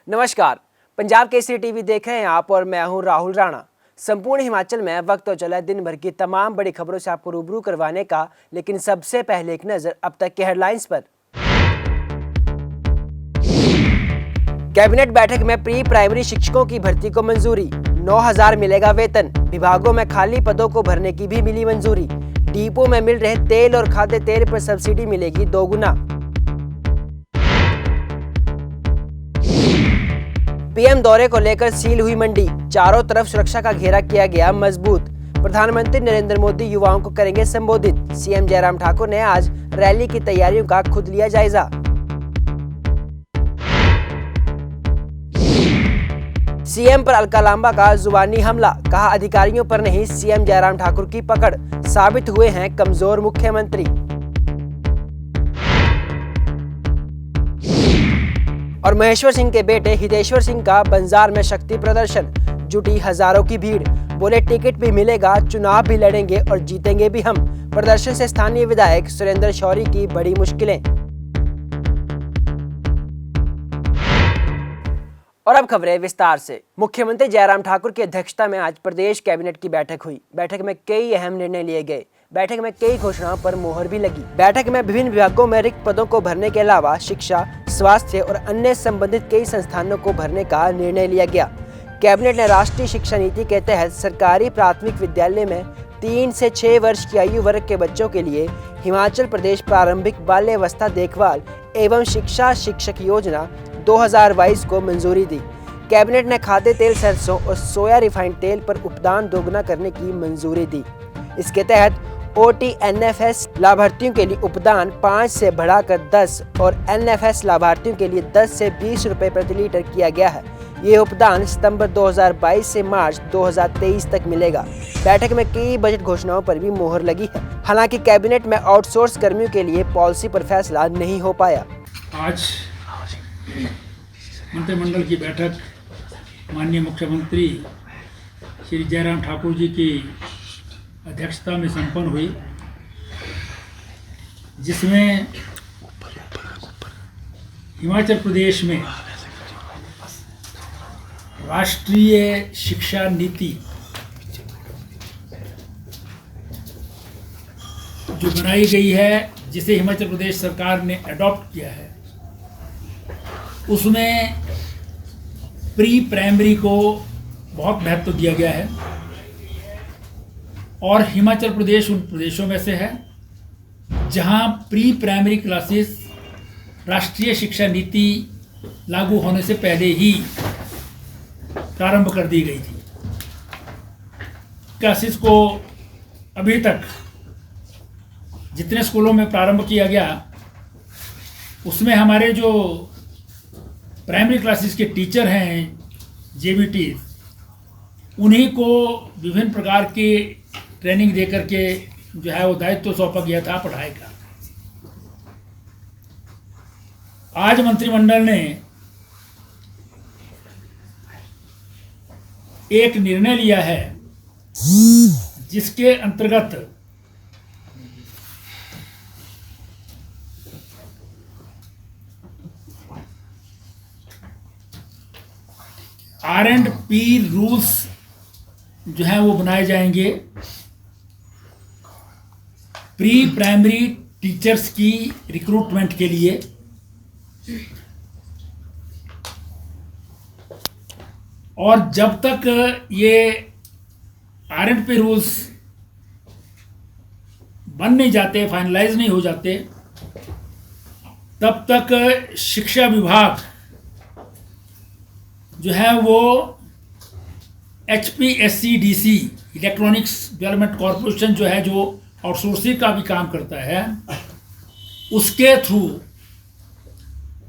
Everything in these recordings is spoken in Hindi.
नमस्कार, पंजाब केसरी टीवी देख रहे हैं आप और मैं हूं राहुल राणा। संपूर्ण हिमाचल में वक्त तो चला दिन भर की तमाम बड़ी खबरों से आपको रूबरू करवाने का, लेकिन सबसे पहले एक नजर अब तक के हेडलाइंस पर। कैबिनेट बैठक में प्री प्राइमरी शिक्षकों की भर्ती को मंजूरी, 9,000 मिलेगा वेतन। विभागों में खाली पदों को भरने की भी मिली मंजूरी। डिपो में मिल रहे तेल और खाद्य तेल पर सब्सिडी मिलेगी 2 गुना। पीएम दौरे को लेकर सील हुई मंडी, चारों तरफ सुरक्षा का घेरा किया गया मजबूत। प्रधानमंत्री नरेंद्र मोदी युवाओं को करेंगे संबोधित। सीएम जयराम ठाकुर ने आज रैली की तैयारियों का खुद लिया जायजा। सीएम पर अलका लांबा का जुबानी हमला, कहा अधिकारियों पर नहीं सीएम जयराम ठाकुर की पकड़, साबित हुए हैं कमजोर मुख्यमंत्री। और महेश्वर सिंह के बेटे हितेश्वर सिंह का बंजार में शक्ति प्रदर्शन, जुटी हजारों की भीड़। बोले टिकट भी मिलेगा, चुनाव भी लड़ेंगे और जीतेंगे भी हम। प्रदर्शन से स्थानीय विधायक सुरेंद्र शौरी की बड़ी मुश्किलें। और अब खबरें विस्तार से। मुख्यमंत्री जयराम ठाकुर की अध्यक्षता में आज प्रदेश कैबिनेट की बैठक हुई। बैठक में कई अहम निर्णय लिए गए। बैठक में कई घोषणाओं पर मोहर भी लगी। बैठक में विभिन्न विभागों में रिक्त पदों को भरने के अलावा शिक्षा, स्वास्थ्य और अन्य संबंधित कई संस्थानों को भरने का निर्णय लिया गया। कैबिनेट ने राष्ट्रीय शिक्षा नीति के तहत सरकारी प्राथमिक विद्यालय में 3 से 6 वर्ष की आयु वर्ग के बच्चों के लिए हिमाचल प्रदेश प्रारंभिक बाल्यावस्था देखभाल एवं शिक्षा शिक्षक योजना 2022 को मंजूरी दी। कैबिनेट ने खाद्य तेल, सरसों और सोया रिफाइंड तेल पर उपदान दोगुना करने की मंजूरी दी। इसके तहत OTNFS लाभार्थियों के लिए उपदान 5 से बढ़ाकर 10 और NFS लाभार्थियों के लिए 10 से 20 रुपए प्रति लीटर किया गया है। ये उपदान सितंबर 2022 से मार्च 2023 तक मिलेगा। बैठक में कई बजट घोषणाओं पर भी मोहर लगी है। हालांकि कैबिनेट में आउटसोर्स कर्मियों के लिए पॉलिसी पर फैसला नहीं हो पाया। आज मंत्रिमंडल की बैठक माननीय मुख्यमंत्री श्री जयराम ठाकुर जी की अध्यक्षता में संपन्न हुई, जिसमें हिमाचल प्रदेश में राष्ट्रीय शिक्षा नीति जो बनाई गई है, जिसे हिमाचल प्रदेश सरकार ने अडॉप्ट किया है, उसमें प्री प्राइमरी को बहुत महत्व दिया गया है। और हिमाचल प्रदेश उन प्रदेशों में से है जहां प्री प्राइमरी क्लासेस राष्ट्रीय शिक्षा नीति लागू होने से पहले ही प्रारंभ कर दी गई थी। क्लासेस को अभी तक जितने स्कूलों में प्रारंभ किया गया, उसमें हमारे जो प्राइमरी क्लासेस के टीचर हैं, JBT, उन्हीं को विभिन्न प्रकार की ट्रेनिंग दे करके जो है वो दायित्व सौंपा गया था पढ़ाई का। आज मंत्रिमंडल ने एक निर्णय लिया है जिसके अंतर्गत R&P रूल्स जो है वो बनाए जाएंगे प्री प्राइमरी टीचर्स की रिक्रूटमेंट के लिए। और जब तक ये R&P रूल्स बन नहीं जाते, फाइनलाइज नहीं हो जाते, तब तक शिक्षा विभाग जो है वो HPSCDC इलेक्ट्रॉनिक्स डेवलपमेंट कॉरपोरेशन जो है, जो आउटसोर्सिंग का भी काम करता है, उसके थ्रू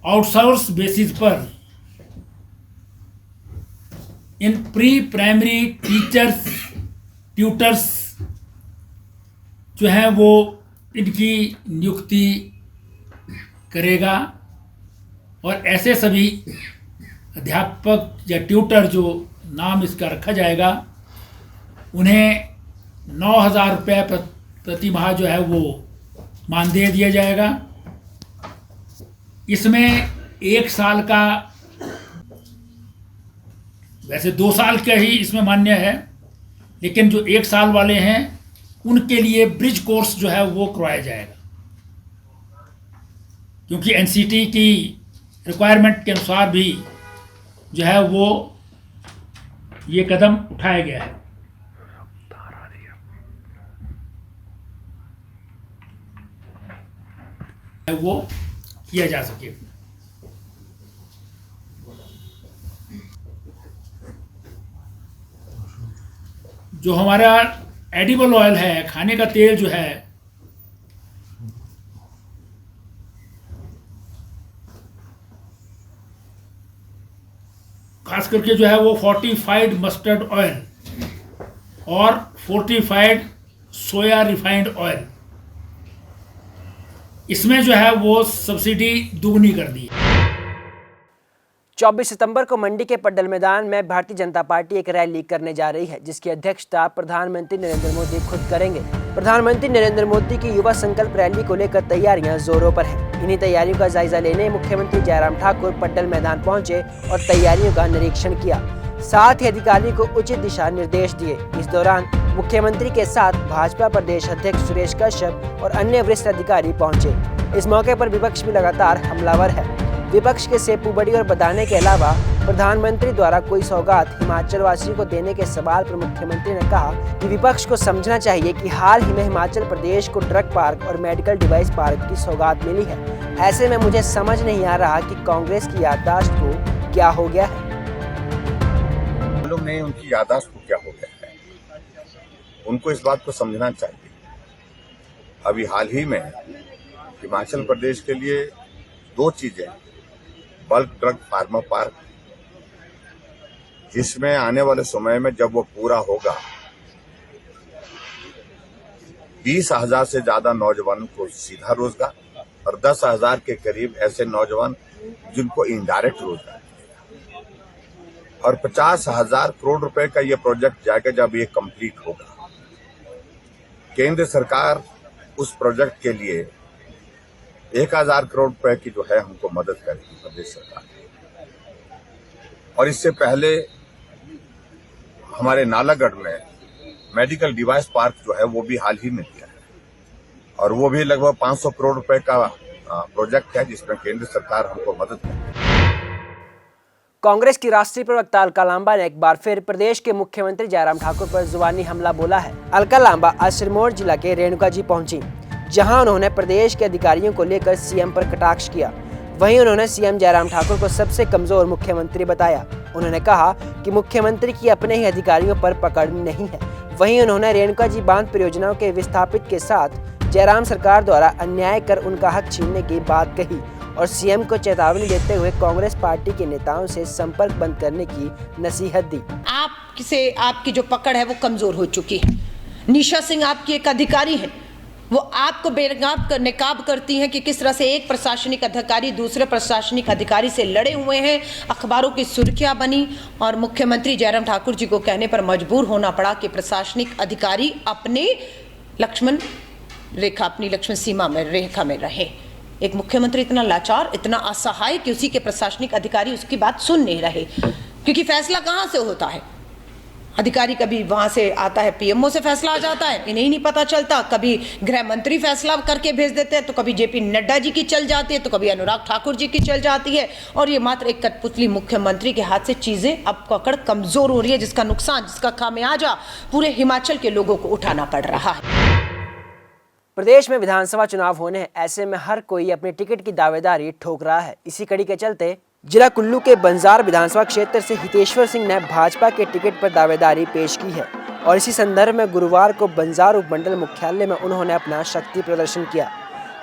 आउटसोर्स बेसिस पर इन प्री प्राइमरी टीचर्स, ट्यूटर्स जो है वो इनकी नियुक्ति करेगा। और ऐसे सभी अध्यापक या ट्यूटर जो नाम इसका रखा जाएगा, उन्हें 9,000 रुपये प्रति माह जो है वो मानदेय दिया जाएगा। इसमें 1 साल का वैसे 2 साल का ही इसमें मान्य है, लेकिन जो 1 साल वाले हैं उनके लिए ब्रिज कोर्स जो है वो करवाया जाएगा, क्योंकि एनसीटी की रिक्वायरमेंट के अनुसार भी जो है वो ये कदम उठाया गया है। वो किया जा सके। जो हमारा एडिबल ऑयल है, खाने का तेल जो है, खास करके जो है वो फोर्टिफाइड मस्टर्ड ऑयल और फोर्टिफाइड सोया रिफाइंड ऑयल, इसमें जो है वो सब्सिडी दुगनी कर दी है। 24 सितंबर को मंडी के पड्डल मैदान में भारतीय जनता पार्टी एक रैली करने जा रही है, जिसकी अध्यक्षता प्रधानमंत्री नरेंद्र मोदी खुद करेंगे। प्रधानमंत्री नरेंद्र मोदी की युवा संकल्प रैली को लेकर तैयारियां जोरों पर हैं। इन्हीं तैयारियों का जायजा लेने मुख्यमंत्री जयराम ठाकुर पड्डल मैदान पहुंचे और तैयारियों का निरीक्षण किया, साथ ही अधिकारियों को उचित दिशा निर्देश दिए। इस दौरान मुख्यमंत्री के साथ भाजपा प्रदेश अध्यक्ष सुरेश कश्यप और अन्य वरिष्ठ अधिकारी पहुंचे। इस मौके पर विपक्ष भी लगातार हमलावर है। विपक्ष के सेपू बड़ी और बदाने के अलावा प्रधानमंत्री द्वारा कोई सौगात हिमाचल वासियों को देने के सवाल पर मुख्यमंत्री ने कहा कि विपक्ष को समझना चाहिए कि हाल ही में हिमाचल प्रदेश को ड्रग पार्क और मेडिकल डिवाइस पार्क की सौगात मिली है। ऐसे में मुझे समझ नहीं आ रहा कि कांग्रेस की याददाश्त को क्या हो गया है। मालूम नहीं उनकी याददाश्त को क्या हो गया है, उनको इस बात को समझना चाहिए। अभी हाल ही में हिमाचल प्रदेश के लिए 2 चीजें, बल्क ड्रग फार्मा पार्क, जिसमें आने वाले समय में जब वो पूरा होगा 20,000 से ज्यादा नौजवानों को सीधा रोजगार और 10,000 के करीब ऐसे नौजवान जिनको इनडायरेक्ट रोजगार, और 50,000 करोड़ रुपए का ये प्रोजेक्ट जाएगा जब ये कंप्लीट होगा। केंद्र सरकार उस प्रोजेक्ट के लिए 1,000 करोड़ रुपए की जो है हमको मदद करेगी प्रदेश सरकार। और इससे पहले हमारे नालागढ़ में मेडिकल डिवाइस पार्क जो है वो भी हाल ही में किया है, और वो भी लगभग 500 करोड़ रुपए का प्रोजेक्ट है, जिसमें केंद्र सरकार हमको मदद करेगी। कांग्रेस की राष्ट्रीय प्रवक्ता अलका लांबा ने एक बार फिर प्रदेश के मुख्यमंत्री जयराम ठाकुर पर जुबानी हमला बोला है। अलका लांबा आज सिरमौर जिला के रेणुका जी पहुंची, जहां उन्होंने प्रदेश के अधिकारियों को लेकर सीएम पर कटाक्ष किया। वहीं उन्होंने सीएम जयराम ठाकुर को सबसे कमजोर मुख्यमंत्री बताया। उन्होंने कहा कि मुख्यमंत्री की अपने ही अधिकारियों पर पकड़ नहीं है। वहीं उन्होंने रेणुका जी बांध परियोजनाओं के विस्थापित के साथ जयराम सरकार द्वारा अन्याय कर उनका हक छीनने की बात कही और सीएम को चेतावनी देते हुए कांग्रेस पार्टी के नेताओं से संपर्क बंद करने की नसीहत दी। आपकी जो पकड़ है वो कमजोर हो चुकी है। निशा सिंह आपकी एक अधिकारी है, वो आपको बेनकाब करती हैं कि किस तरह से एक प्रशासनिक अधिकारी दूसरे प्रशासनिक अधिकारी से लड़े हुए हैं। अखबारों की सुर्खियां बनी और मुख्यमंत्री जयराम ठाकुर जी को कहने पर मजबूर होना पड़ा कि प्रशासनिक अधिकारी अपनी लक्ष्मण सीमा में रेखा में रहे। एक मुख्यमंत्री इतना लाचार, इतना असहाय कि उसी के प्रशासनिक अधिकारी उसकी बात सुन नहीं रहे, क्योंकि फैसला कहां से होता है। अधिकारी कभी वहां से आता है, पीएमओ से फैसला आ जाता है, इन्हें ही नहीं पता चलता। कभी गृह मंत्री फैसला करके भेज देते हैं, तो कभी जेपी नड्डा जी की चल जाती है, तो कभी अनुराग ठाकुर जी की चल जाती है। और ये मात्र एक कठपुतली मुख्यमंत्री के हाथ से चीजें अब पकड़ कमजोर हो रही है, जिसका नुकसान, जिसका खामियाजा पूरे हिमाचल के लोगों को उठाना पड़ रहा है। प्रदेश में विधानसभा चुनाव होने हैं, ऐसे में हर कोई अपने टिकट की दावेदारी ठोक रहा है। इसी कड़ी के चलते जिला कुल्लू के बंजार विधानसभा क्षेत्र से हितेश्वर सिंह ने भाजपा के टिकट पर दावेदारी पेश की है और इसी संदर्भ में गुरुवार को बंजार उपमंडल मुख्यालय में उन्होंने अपना शक्ति प्रदर्शन किया।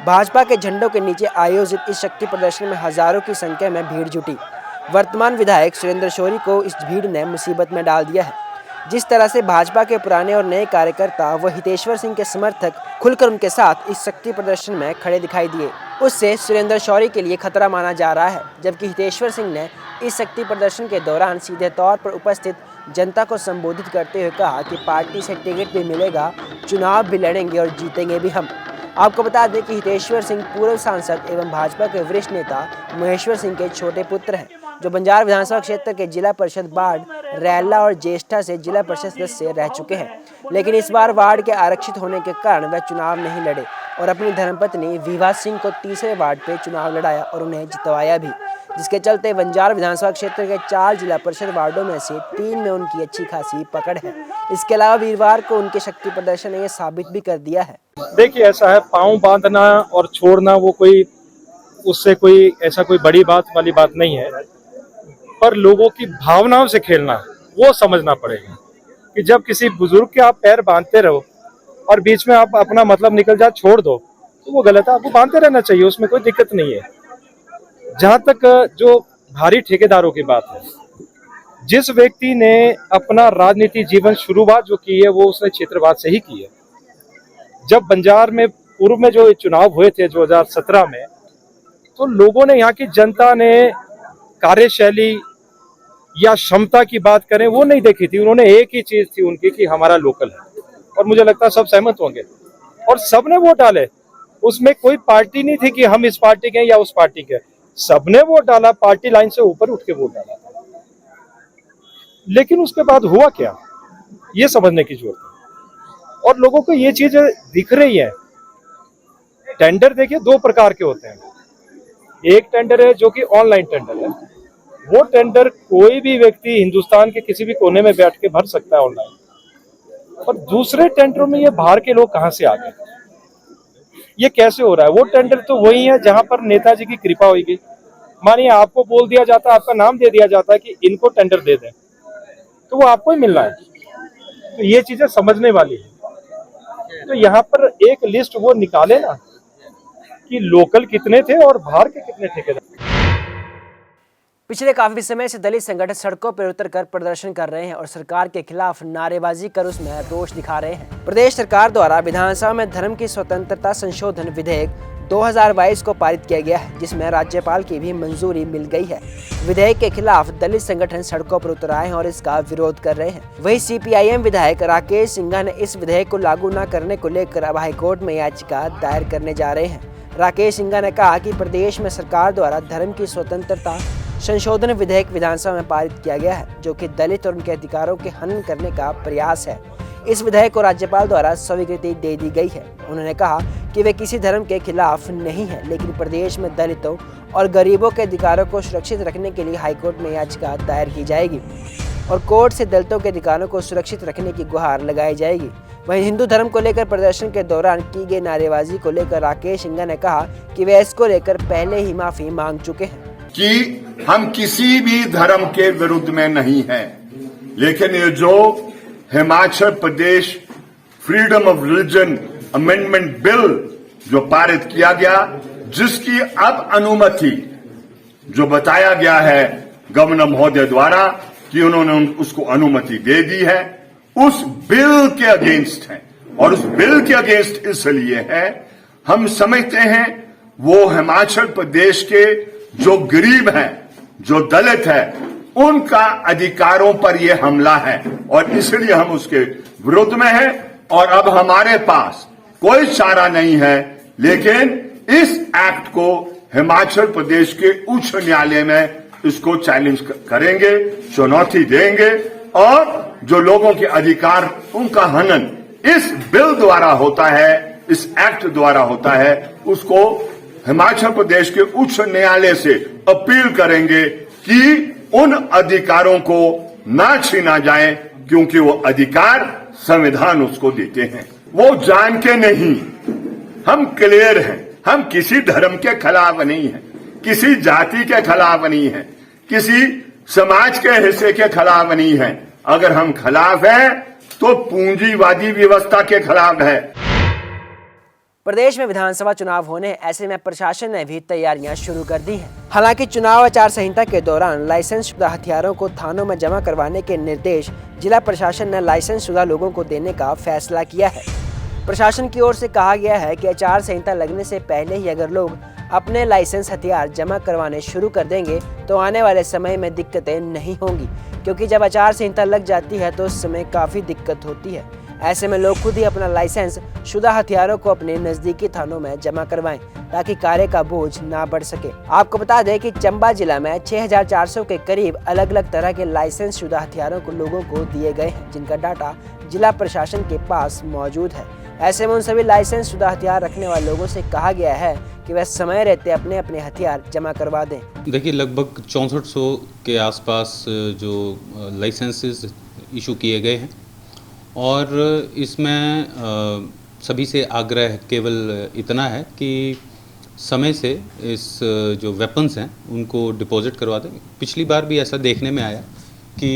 भाजपा के झंडों के नीचे आयोजित इस शक्ति प्रदर्शन में हजारों की संख्या में भीड़ जुटी। वर्तमान विधायक सुरेंद्र शौरी को इस भीड़ ने मुसीबत में डाल दिया है। जिस तरह से भाजपा के पुराने और नए कार्यकर्ता व हितेश्वर सिंह के समर्थक खुलकर उनके साथ इस शक्ति प्रदर्शन में खड़े दिखाई दिए, उससे सुरेंद्र शौरी के लिए खतरा माना जा रहा है। जबकि हितेश्वर सिंह ने इस शक्ति प्रदर्शन के दौरान सीधे तौर पर उपस्थित जनता को संबोधित करते हुए कहा कि पार्टी से टिकट भी मिलेगा, चुनाव भी लड़ेंगे और जीतेंगे भी हम। आपको बता दें कि हितेश्वर सिंह पूर्व सांसद एवं भाजपा के वरिष्ठ नेता महेश्वर सिंह के छोटे पुत्र हैं। जो बंजार विधानसभा क्षेत्र के जिला परिषद वार्ड रैला और ज्येष्ठा से जिला परिषद सदस्य रह चुके हैं, लेकिन इस बार वार्ड के आरक्षित होने के कारण वह चुनाव नहीं लड़े और अपनी धर्मपत्नी विभा सिंह को तीसरे वार्ड पे चुनाव लड़ाया और उन्हें जितवाया भी, जिसके चलते बंजार विधानसभा क्षेत्र के 4 जिला परिषद वार्डों में से 3 में उनकी अच्छी खासी पकड़ है। इसके अलावा वीरवार को उनके शक्ति प्रदर्शन ने यह साबित भी कर दिया है। देखिए, ऐसा है, पाँव बांधना और छोड़ना वो कोई उससे कोई ऐसा कोई बड़ी बात वाली बात नहीं है, पर लोगों की भावनाओं से खेलना वो समझना पड़ेगा कि जब किसी बुजुर्ग के आप पैर बांधते रहो और बीच में आप अपना मतलब निकल जाए छोड़ दो तो वो गलत है। आपको बांधते रहना चाहिए, उसमें कोई दिक्कत नहीं है। जहां तक जो भारी ठेकेदारों की बात है, जिस व्यक्ति ने अपना राजनीति जीवन शुरुआत जो की है वो उसने क्षेत्रवाद से ही की है। जब बंजार में पूर्व में जो चुनाव हुए थे 2017 में, तो लोगों ने, यहाँ की जनता ने कार्यशैली या क्षमता की बात करें वो नहीं देखी थी। उन्होंने एक ही चीज थी उनकी कि हमारा लोकल है, और मुझे लगता है सब सहमत होंगे और सबने वोट डाले। उसमें कोई पार्टी नहीं थी कि हम इस पार्टी के या उस पार्टी के, सबने वोट डाला, पार्टी लाइन से ऊपर उठ के वोट डाला। लेकिन उसके बाद हुआ क्या, ये समझने की जरूरत है और लोगों को ये चीज दिख रही है। टेंडर देखिए 2 प्रकार के होते हैं। एक टेंडर है जो कि ऑनलाइन टेंडर है, वो टेंडर कोई भी व्यक्ति हिंदुस्तान के किसी भी कोने में बैठ के भर सकता है ऑनलाइन। और दूसरे टेंडरों में ये बाहर के लोग कहां से आ गए, ये कैसे हो रहा है? वो टेंडर तो वही है जहां पर नेताजी की कृपा होगी। मानिए आपको बोल दिया जाता है, आपका नाम दे दिया जाता है कि इनको टेंडर दे दें, तो वो आपको ही मिलना है। तो ये चीजें समझने वाली है। तो यहाँ पर एक लिस्ट वो निकाले ना कि लोकल कितने थे और बाहर के कितने ठेकेदार। पिछले काफी समय से दलित संगठन सड़कों पर उतरकर प्रदर्शन कर रहे हैं और सरकार के खिलाफ नारेबाजी कर उसमें रोष दिखा रहे हैं। प्रदेश सरकार द्वारा विधानसभा में धर्म की स्वतंत्रता संशोधन विधेयक 2022 को पारित किया गया है, जिसमें राज्यपाल की भी मंजूरी मिल गई है। विधेयक के खिलाफ दलित संगठन सड़कों पर उतर आए हैं और इसका विरोध कर रहे हैं। वहीं CPIM विधायक राकेश सिंघा ने इस विधेयक को लागू न करने को लेकर अब हाईकोर्ट में याचिका दायर करने जा रहे हैं। राकेश सिंघा ने कहा कि प्रदेश में सरकार द्वारा धर्म की स्वतंत्रता संशोधन विधेयक विधानसभा में पारित किया गया है, जो कि दलित और उनके अधिकारों के हनन करने का प्रयास है। इस विधेयक को राज्यपाल द्वारा स्वीकृति दे दी गई है। उन्होंने कहा कि वे किसी धर्म के खिलाफ नहीं है, लेकिन प्रदेश में दलितों और गरीबों के अधिकारों को सुरक्षित रखने के लिए हाईकोर्ट में याचिका दायर की जाएगी और कोर्ट से दलितों के अधिकारों को सुरक्षित रखने की गुहार लगाई जाएगी। वहीं हिंदू धर्म को लेकर प्रदर्शन के दौरान की गई नारेबाजी को लेकर राकेश सिंघा ने कहा कि वे इसको लेकर पहले ही माफी मांग चुके हैं कि हम किसी भी धर्म के विरुद्ध में नहीं हैं, लेकिन ये जो Himachal Pradesh freedom of religion amendment bill जो पारित किया गया, जिसकी अब अनुमति जो बताया गया है गवर्नर महोदय द्वारा कि उन्होंने उसको अनुमति दे दी है, उस बिल के अगेंस्ट है। और उस बिल के अगेंस्ट इसलिए है, हम समझते हैं वो हिमाचल प्रदेश के जो गरीब हैं, जो दलित है, उनका अधिकारों पर यह हमला है और इसलिए हम उसके विरोध में हैं। और अब हमारे पास कोई चारा नहीं है, लेकिन इस एक्ट को हिमाचल प्रदेश के उच्च न्यायालय में इसको चैलेंज करेंगे, चुनौती देंगे और जो लोगों के अधिकार उनका हनन इस बिल द्वारा होता है, इस एक्ट द्वारा होता है, उसको हिमाचल प्रदेश के उच्च न्यायालय से अपील करेंगे कि उन अधिकारों को ना छीना जाए, क्योंकि वो अधिकार संविधान उसको देते हैं। वो जान के नहीं, हम क्लियर हैं, हम किसी धर्म के खिलाफ नहीं हैं, किसी जाति के खिलाफ नहीं है, किसी समाज के हिस्से के खिलाफ नहीं है। अगर हम खिलाफ हैं तो पूंजीवादी व्यवस्था के खिलाफ है। प्रदेश में विधानसभा चुनाव होने, ऐसे में प्रशासन ने भी तैयारियां शुरू कर दी हैं। हालांकि चुनाव आचार संहिता के दौरान लाइसेंस शुदा हथियारों को थानों में जमा करवाने के निर्देश जिला प्रशासन ने लाइसेंस शुदा लोगों को देने का फैसला किया है। प्रशासन की ओर से कहा गया है कि आचार संहिता लगने से पहले ही अगर लोग अपने लाइसेंस हथियार जमा करवाने शुरू कर देंगे तो आने वाले समय में दिक्कतें नहीं होंगी, क्योंकि जब आचार संहिता लग जाती है तो उस समय काफ़ी दिक्कत होती है। ऐसे में लोग खुद ही अपना लाइसेंस शुदा हथियारों को अपने नजदीकी थानों में जमा करवाएं ताकि कार्य का बोझ ना बढ़ सके। आपको बता दें कि चंबा जिला में 6400 के करीब अलग अलग तरह के लाइसेंस शुदा हथियारों को लोगों को दिए गए हैं, जिनका डाटा जिला प्रशासन के पास मौजूद है। ऐसे में उन सभी लाइसेंस शुदा हथियार रखने वाले लोगों से कहा गया है कि वह समय रहते अपने अपने हथियार जमा करवा दें। देखिए, लगभग 6400 के आसपास जो लाइसेंसेस इशू किए गए हैं और इसमें सभी से आग्रह केवल इतना है कि समय से इस जो वेपन्स हैं उनको डिपॉजिट करवा दें। पिछली बार भी ऐसा देखने में आया कि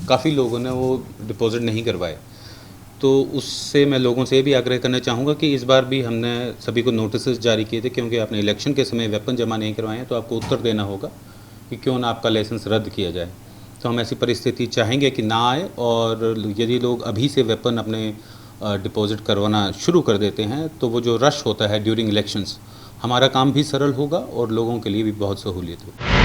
काफ़ी लोगों ने वो डिपॉजिट नहीं करवाए, तो उससे मैं लोगों से भी आग्रह करना चाहूँगा कि इस बार भी हमने सभी को नोटिस जारी किए थे, क्योंकि आपने इलेक्शन के समय वेपन जमा नहीं करवाए हैं तो आपको उत्तर देना होगा कि क्यों ना आपका लाइसेंस रद्द किया जाए। तो हम ऐसी परिस्थिति चाहेंगे कि ना आए, और यदि लोग अभी से वेपन अपने डिपॉजिट करवाना शुरू कर देते हैं तो वो जो रश होता है ड्यूरिंग इलेक्शंस, हमारा काम भी सरल होगा और लोगों के लिए भी बहुत सहूलियत होगी।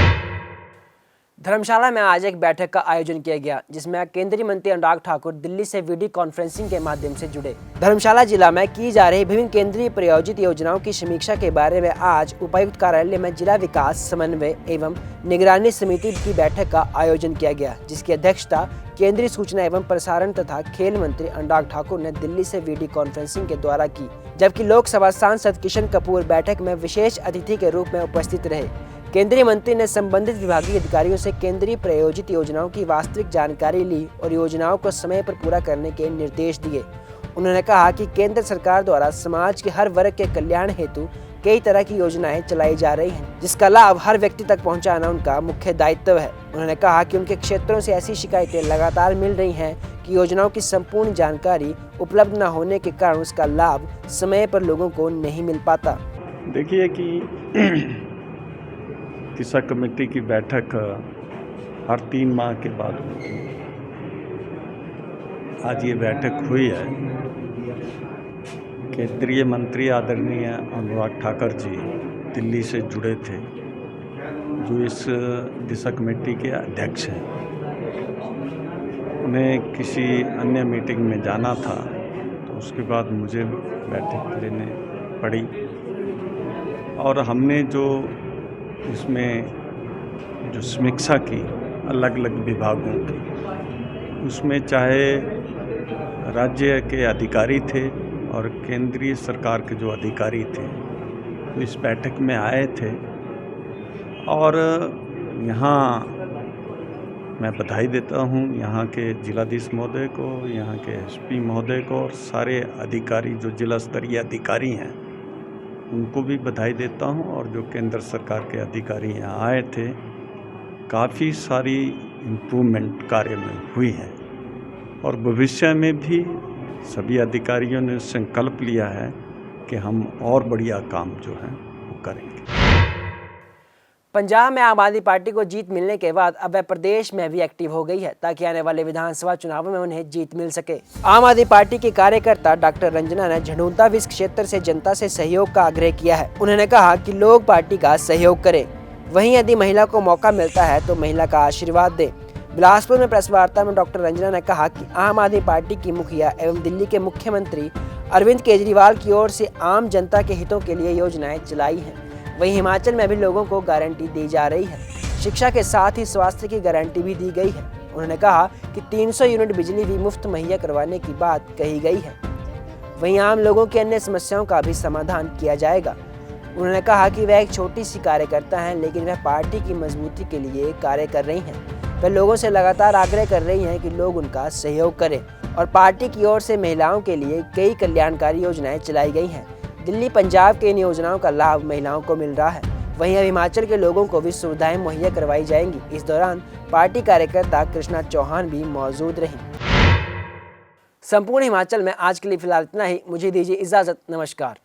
धर्मशाला में आज एक बैठक का आयोजन किया गया, जिसमें केंद्रीय मंत्री अनुराग ठाकुर दिल्ली से वीडियो कॉन्फ्रेंसिंग के माध्यम से जुड़े। धर्मशाला जिला में की जा रही विभिन्न केंद्रीय प्रायोजित योजनाओं की समीक्षा के बारे में आज उपायुक्त कार्यालय में जिला विकास समन्वय एवं निगरानी समिति की बैठक का आयोजन किया गया, जिसकी अध्यक्षता केंद्रीय सूचना एवं प्रसारण तथा खेल मंत्री अनुराग ठाकुर ने दिल्ली से वीडियो कॉन्फ्रेंसिंग के द्वारा की, जबकि लोकसभा सांसद किशन कपूर बैठक में विशेष अतिथि के रूप में उपस्थित रहे। केंद्रीय मंत्री ने संबंधित विभागीय अधिकारियों से केंद्रीय प्रायोजित योजनाओं की वास्तविक जानकारी ली और योजनाओं को समय पर पूरा करने के निर्देश दिए। उन्होंने कहा कि केंद्र सरकार द्वारा समाज के हर वर्ग के कल्याण हेतु कई तरह की योजनाएं चलाई जा रही हैं, जिसका लाभ हर व्यक्ति तक पहुंचाना उनका मुख्य दायित्व है। उन्होंने कहा कि उनके क्षेत्रों से ऐसी शिकायतें लगातार मिल रही हैं कि योजनाओं की संपूर्ण जानकारी उपलब्ध न होने के कारण उसका लाभ समय पर लोगों को नहीं मिल पाता। देखिए कि दिशा कमेटी की बैठक हर 3 माह के बाद होती है। आज ये बैठक हुई है। केंद्रीय मंत्री आदरणीय अनुराग ठाकुर जी दिल्ली से जुड़े थे, जो इस दिशा कमेटी के अध्यक्ष हैं। उन्हें किसी अन्य मीटिंग में जाना था, तो उसके बाद मुझे बैठक लेने पड़ी और हमने जो इसमें जो समीक्षा की अलग अलग विभागों की, उसमें चाहे राज्य के अधिकारी थे और केंद्रीय सरकार के जो अधिकारी थे, तो इस बैठक में आए थे। और यहाँ मैं बधाई देता हूँ यहाँ के जिलाधीश महोदय को, यहाँ के एसपी महोदय को और सारे अधिकारी जो जिला स्तरीय अधिकारी हैं उनको भी बधाई देता हूँ। और जो केंद्र सरकार के अधिकारी यहाँ आए थे, काफ़ी सारी इम्प्रूवमेंट कार्य में हुई है और भविष्य में भी सभी अधिकारियों ने संकल्प लिया है कि हम और बढ़िया काम जो है वो करेंगे। पंजाब में आम आदमी पार्टी को जीत मिलने के बाद अब वह प्रदेश में भी एक्टिव हो गई है, ताकि आने वाले विधानसभा चुनावों में उन्हें जीत मिल सके। आम आदमी पार्टी की कार्यकर्ता डॉक्टर रंजना ने झंडूता विस क्षेत्र से जनता से सहयोग का आग्रह किया है। उन्होंने कहा कि लोग पार्टी का सहयोग करें, वहीं यदि महिला को मौका मिलता है तो महिला का आशीर्वाद दे। बिलासपुर में प्रेस वार्ता में डॉक्टर रंजना ने कहा कि आम आदमी पार्टी की मुखिया एवं दिल्ली के मुख्यमंत्री अरविंद केजरीवाल की ओर से आम जनता के हितों के लिए योजनाएं चलाई हैं। वहीं हिमाचल में भी लोगों को गारंटी दी जा रही है। शिक्षा के साथ ही स्वास्थ्य की गारंटी भी दी गई है। उन्होंने कहा कि 300 यूनिट बिजली भी मुफ्त मुहैया करवाने की बात कही गई है। वहीं आम लोगों की अन्य समस्याओं का भी समाधान किया जाएगा। उन्होंने कहा कि वह एक छोटी सी कार्यकर्ता हैं, लेकिन वह पार्टी की मजबूती के लिए कार्य कर रही हैं। वह लोगों से लगातार आग्रह कर रही हैं कि लोग उनका सहयोग करें और पार्टी की ओर से महिलाओं के लिए कई कल्याणकारी योजनाएं चलाई गई हैं। दिल्ली पंजाब के इन योजनाओं का लाभ महिलाओं को मिल रहा है। वहीं अब हिमाचल के लोगों को भी सुविधाएं मुहैया करवाई जाएंगी। इस दौरान पार्टी कार्यकर्ता कृष्णा चौहान भी मौजूद रहीं। संपूर्ण हिमाचल में आज के लिए फिलहाल इतना ही। मुझे दीजिए इजाजत। नमस्कार।